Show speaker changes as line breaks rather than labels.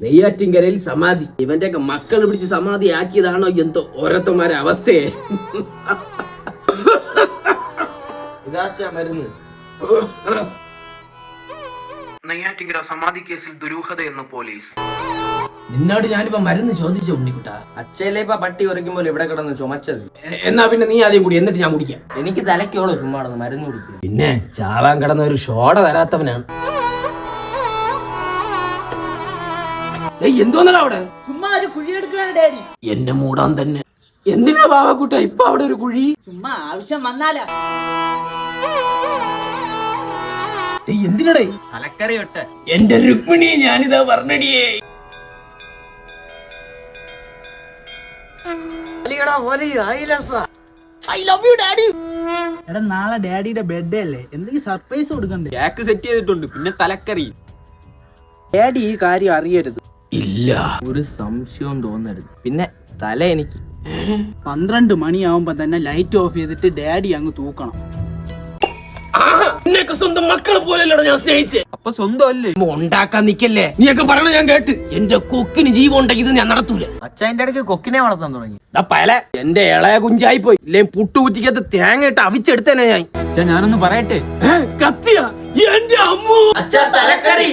നെയ്യാറ്റിൻകരയിൽ സമാധി. ഇവന്റെയൊക്കെ മക്കൾ പിടിച്ച് സമാധി ആക്കിയതാണോ എന്തോ ഓരോരുത്തന്മാരെ അവസ്ഥയെ.
ഇതാച്ചാ മരുന്ന്.
നെയ്യാറ്റിൻകര സമാധി കേസിൽ ദുരൂഹത എന്ന പോലീസ്. നിന്നോട് ഞാനിപ്പോ മരുന്ന് ചോദിച്ച ഉണ്ണിക്കുട്ടാ.
അച്ഛയിലെ ഇപ്പൊ പട്ടി ഉറയ്ക്കുമ്പോൾ ഇവിടെ കിടന്ന് ചുമച്ചത്.
എന്നാ പിന്നെ നീ ആദ്യം കൂടി, എന്നിട്ട് ഞാൻ കുടിക്കാം.
എനിക്ക് തലക്കോളൂ ചുമ്മാ മരുന്ന് കുടിക്കുക.
പിന്നെ ചാവാൻ കിടന്ന ഒരു ഷോട തരാത്തവനാണ്. എന്തോന്നടാ അവിടെ?
ചുമ്മാ ഒരു കുഴി എടുക്കുകയാണ് ഡാഡി.
എന്നെ മൂടാൻ തന്നെ. എന്തിനാ ബാവക്കുട്ട ഇപ്പൊ അവിടെ ഒരു കുഴി?
ചുമ്മാ ആവശ്യം വന്നാലാ.
എന്തിനടേ?
തലക്കറി വിട്ട്
എന്റെ രുക്മിണി ഞാനിതാ പറഞ്ഞടിയേ.
എടാ നാളെ ഡാഡിയുടെ ബർത്ത്ഡേ അല്ലേ, എന്തെങ്കിലും സർപ്രൈസ് കൊടുക്കണ്ടേ?
കേക്ക് സെറ്റ് ചെയ്തിട്ടുണ്ട്, പിന്നെ തലക്കറി.
ഡാഡി ഈ കാര്യം അറിയരുത്.
ഇല്ല,
ഒരു സംശയവും തോന്നരുത്. പിന്നെ തല എനിക്ക്
12 മണിയാവുമ്പോ തന്നെ ലൈറ്റ് ഓഫ് ചെയ്തിട്ട് ഡാഡി അങ്ങ് തൂക്കണം.
നിന്നെയൊക്കെ സ്വന്തം മക്കളെ പോലെയല്ലടാ ഞാൻ സ്നേഹിച്ചേ.
അപ്പൊ സ്വന്തം അല്ലേ?
ഉണ്ടാക്കാൻ നിക്കല്ലേ. നീയൊക്കെ പറയണ ഞാൻ കേട്ട്. എന്റെ കൊക്കിന് ജീവൻ ഉണ്ടെങ്കിൽ ഞാൻ നടത്തൂല.
അച്ഛൻ്റെ ഇടയ്ക്ക് കൊക്കിനെ വളർത്താൻ തുടങ്ങി.
പല എന്റെ ഇളയ കുഞ്ചായി പോയി. ഇല്ലേ പുട്ടുകുറ്റിക്കകത്ത് തേങ്ങ ഇട്ട് അവിച്ചെടുത്തേനെ ഞാൻ.
ഞാനൊന്ന് പറയട്ടെ.
കത്തിയ എന്റെ അമ്മ.
അച്ഛാ തലക്കറി.